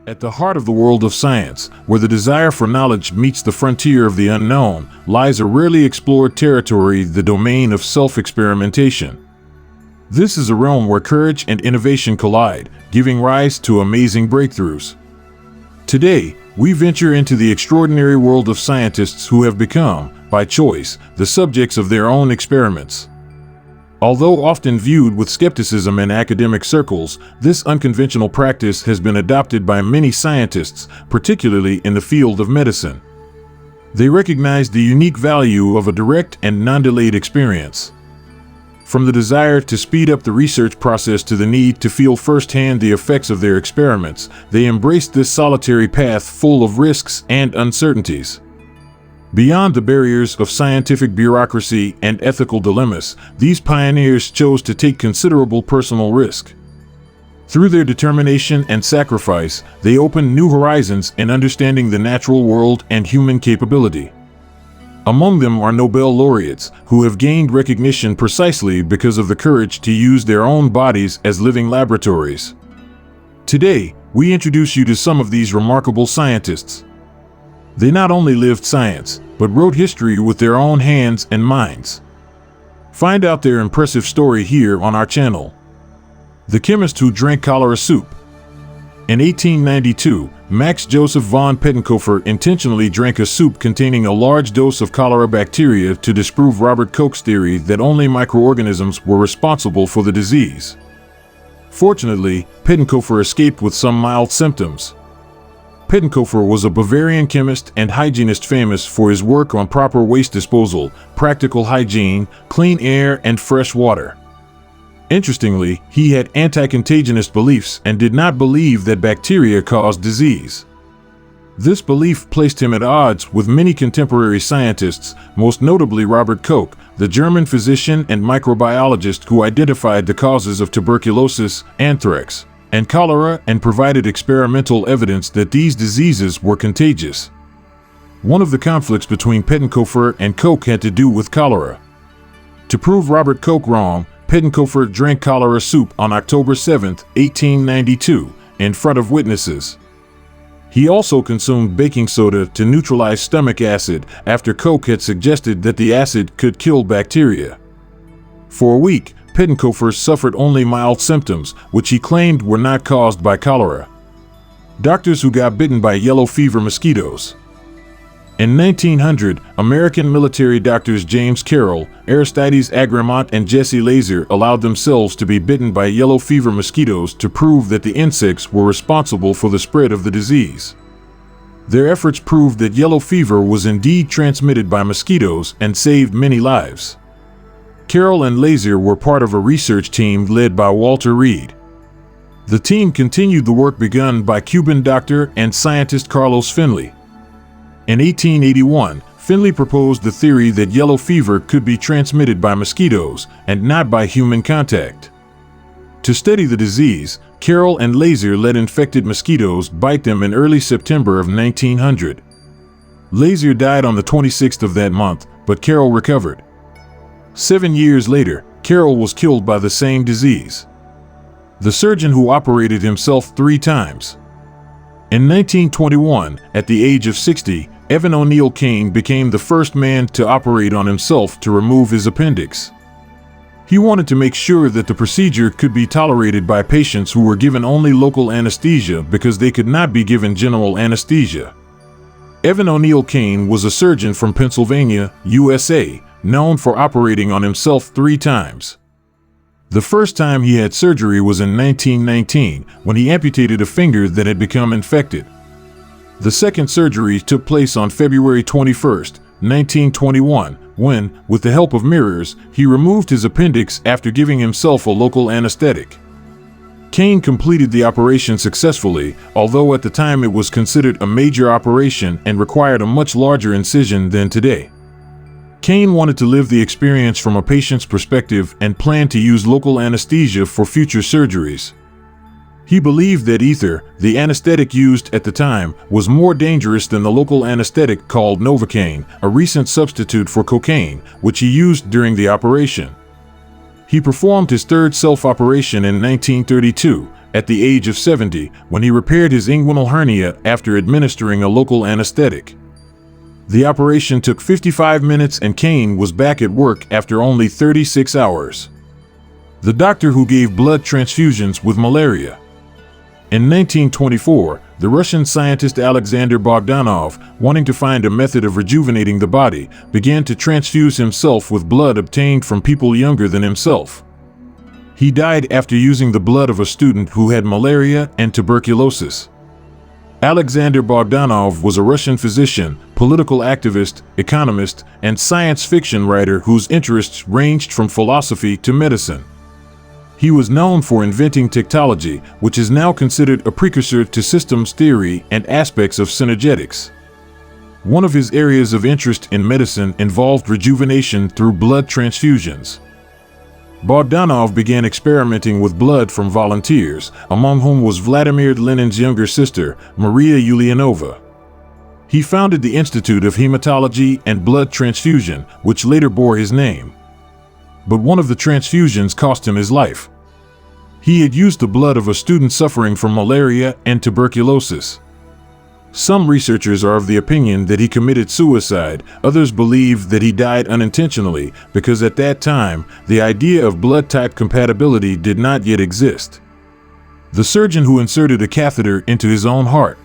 At the heart of the world of science, where the desire for knowledge meets the frontier of the unknown, lies a rarely explored territory, the domain of self-experimentation. This is a realm where courage and innovation collide, giving rise to amazing breakthroughs. Today, we venture into the extraordinary world of scientists who have become, by choice, the subjects of their own experiments. Although often viewed with skepticism in academic circles, this unconventional practice has been adopted by many scientists, particularly in the field of medicine. They recognize the unique value of a direct and non-delayed experience. From the desire to speed up the research process to the need to feel firsthand the effects of their experiments, they embrace this solitary path full of risks and uncertainties. Beyond the barriers of scientific bureaucracy and ethical dilemmas, these pioneers chose to take considerable personal risk. Through their determination and sacrifice, they opened new horizons in understanding the natural world and human capability. Among them are Nobel laureates, who have gained recognition precisely because of the courage to use their own bodies as living laboratories. Today, we introduce you to some of these remarkable scientists. They not only lived science, but wrote history with their own hands and minds. Find out their impressive story here on our channel. The chemist who drank cholera soup. In 1892, Max Joseph von Pettenkofer intentionally drank a soup containing a large dose of cholera bacteria to disprove Robert Koch's theory that only microorganisms were responsible for the disease. Fortunately, Pettenkofer escaped with some mild symptoms. Pettenkofer was a Bavarian chemist and hygienist famous for his work on proper waste disposal, practical hygiene, clean air, and fresh water. Interestingly, he had anti-contagionist beliefs and did not believe that bacteria caused disease. This belief placed him at odds with many contemporary scientists, most notably Robert Koch, the German physician and microbiologist who identified the causes of tuberculosis, anthrax, and cholera and provided experimental evidence that these diseases were contagious. One of the conflicts between Pettenkofer and Koch had to do with cholera. To prove Robert Koch wrong, Pettenkofer drank cholera soup on October 7, 1892, in front of witnesses. He also consumed baking soda to neutralize stomach acid after Koch had suggested that the acid could kill bacteria. For a week, Pettenkofer suffered only mild symptoms, which he claimed were not caused by cholera. Doctors who got bitten by yellow fever mosquitoes. In 1900, American military doctors James Carroll, Aristides Agramont, and Jesse Laser allowed themselves to be bitten by yellow fever mosquitoes to prove that the insects were responsible for the spread of the disease. Their efforts proved that yellow fever was indeed transmitted by mosquitoes and saved many lives. Carroll and Laser were part of a research team led by Walter Reed. The team continued the work begun by Cuban doctor and scientist Carlos Finley. In 1881, Finley proposed the theory that yellow fever could be transmitted by mosquitoes and not by human contact. To study the disease, Carroll and Laser let infected mosquitoes bite them in early September of 1900. Laser died on the 26th of that month, but Carroll recovered. 7 years later, Carroll was killed by the same disease. The surgeon who operated himself 3 times. In 1921, at the age of 60, Evan O'Neill Kane became the first man to operate on himself to remove his appendix. He wanted to make sure that the procedure could be tolerated by patients who were given only local anesthesia because they could not be given general anesthesia. Evan O'Neill Kane was a surgeon from Pennsylvania, USA, known for operating on himself 3 times. The first time he had surgery was in 1919, when he amputated a finger that had become infected. The second surgery took place on February 21, 1921, when, with the help of mirrors, he removed his appendix after giving himself a local anesthetic. Kane completed the operation successfully, although at the time it was considered a major operation and required a much larger incision than today. Kane wanted to live the experience from a patient's perspective and planned to use local anesthesia for future surgeries. He believed that ether, the anesthetic used at the time, was more dangerous than the local anesthetic called Novocaine, a recent substitute for cocaine, which he used during the operation. He performed his third self-operation in 1932, at the age of 70 when he repaired his inguinal hernia after administering a local anesthetic. The operation took 55 minutes and Kane was back at work after only 36 hours. The doctor who gave blood transfusions with malaria. In 1924, the Russian scientist Alexander Bogdanov, wanting to find a method of rejuvenating the body, began to transfuse himself with blood obtained from people younger than himself. He died after using the blood of a student who had malaria and tuberculosis. Alexander Bogdanov was a Russian physician, political activist, economist, and science fiction writer whose interests ranged from philosophy to medicine. He was known for inventing techtology, which is now considered a precursor to systems theory and aspects of synergetics. One of his areas of interest in medicine involved rejuvenation through blood transfusions. Bogdanov began experimenting with blood from volunteers, among whom was Vladimir Lenin's younger sister, Maria Ulyanova. He founded the Institute of Hematology and Blood Transfusion, which later bore his name. But one of the transfusions cost him his life. He had used the blood of a student suffering from malaria and tuberculosis. Some researchers are of the opinion that he committed suicide. Others believe that he died unintentionally because at that time, the idea of blood type compatibility did not yet exist. The surgeon who inserted a catheter into his own heart.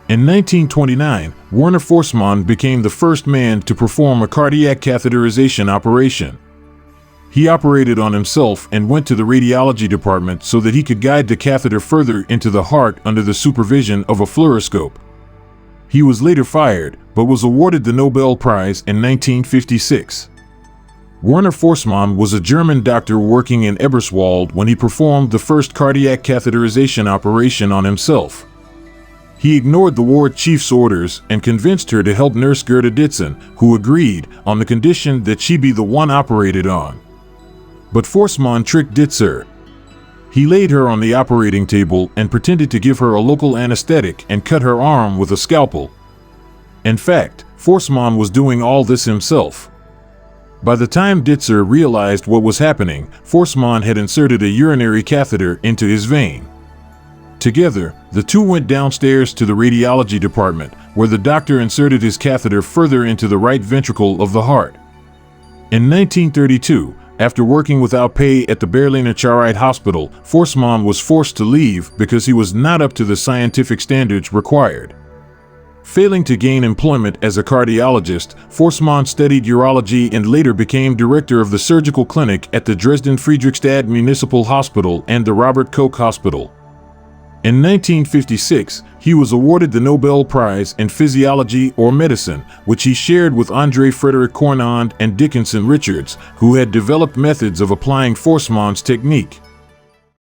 In 1929, Werner Forssmann became the first man to perform a cardiac catheterization operation. He operated on himself and went to the radiology department so that he could guide the catheter further into the heart under the supervision of a fluoroscope. He was later fired, but was awarded the Nobel Prize in 1956. Werner Forssmann was a German doctor working in Eberswalde when he performed the first cardiac catheterization operation on himself. He ignored the ward chief's orders and convinced her to help nurse Gerda Ditzen, who agreed on the condition that she be the one operated on. But Forssmann tricked Ditzer. He laid her on the operating table and pretended to give her a local anesthetic and cut her arm with a scalpel. In fact, Forssmann was doing all this himself. By the time Ditzer realized what was happening, Forssmann had inserted a urinary catheter into his vein. Together, the two went downstairs to the radiology department, where the doctor inserted his catheter further into the right ventricle of the heart. In 1932, after working without pay at the Berliner Charite Hospital, Forssmann was forced to leave because he was not up to the scientific standards required. Failing to gain employment as a cardiologist, Forssmann studied urology and later became director of the surgical clinic at the Dresden-Friedrichstadt Municipal Hospital and the Robert Koch Hospital. In 1956, he was awarded the Nobel Prize in Physiology or Medicine, which he shared with André Frederick Cournand and Dickinson Richards, who had developed methods of applying Forssmann's technique.